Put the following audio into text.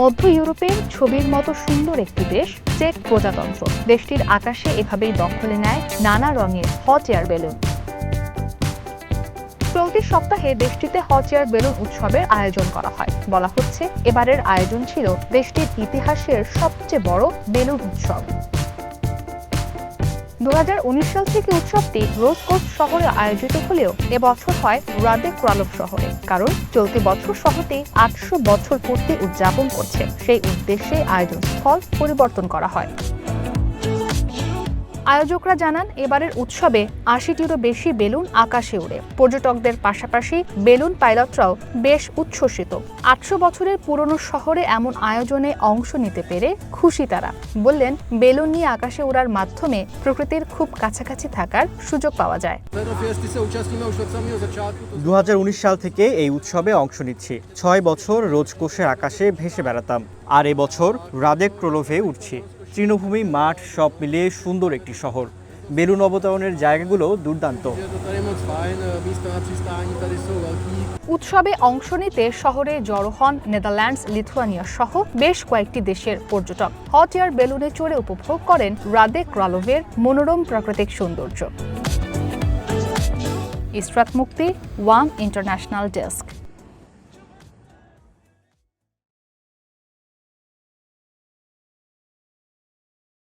মধ্য ইউরোপের ছবির মতো সুন্দর একটি দেশ চেক প্রজাতন্ত্র। দেশটির আকাশে এভাবেই দখলে নেয় নানা রঙের হট এয়ার বেলুন। চলতি সপ্তাহে দেশটিতে হট এয়ার বেলুন উৎসবের আয়োজন করা হয়। বলা হচ্ছে এবারের আয়োজন ছিল দেশটির ইতিহাসের সবচেয়ে বড় বেলুন উৎসব। 2019 সাল থেকে উৎসবটি রোজকোচ শহরে আয়োজিত হলেও এবছর হয় রাদে ক্রালভ শহরে, কারণ চলতি বছর শহরটি 800 বছর পূর্তি উদযাপন করছে। সেই উদ্দেশ্যে আয়োজন স্থল পরিবর্তন করা হয়। আয়োজকরা জানান এবারের উৎসবে 80টিরও বেশি বেলুন আকাশে উড়ে। পর্যটকদের পাশাপাশি বেলুন পাইলটরাও বেশ উচ্ছ্বসিত। 800 বছরের পুরনো শহরে এমন আয়োজনে অংশ নিতে পেরে খুশি তারা। বললেন, বেলুন নিয়ে আকাশে ওড়ার মাধ্যমে প্রকৃতির খুব কাছাকাছি থাকার সুযোগ পাওয়া যায়। 2019 সাল থেকে এই উৎসবে অংশ নিচ্ছি। 6 বছর রোজ কোষের আকাশে ভেসে বেড়াতাম, আর এবছর রাদে ক্রালভে উঠছি। তৃণভূমি, মাঠ সব মিলিয়ে সুন্দর একটি শহর। বেলুন অবতরণের জায়গাগুলো দুর্দান্ত। উৎসবে অংশ নিতে শহরে জড়ো হন নেদারল্যান্ডস, লিথুয়ানিয়া সহ বেশ কয়েকটি দেশের পর্যটক। হট এয়ার বেলুনে চড়ে উপভোগ করেন রাদে ক্রালভের মনোরম প্রাকৃতিক সৌন্দর্য। ইসরাত মুক্তি, ওয়ান ইন্টারন্যাশনাল ডেস্ক।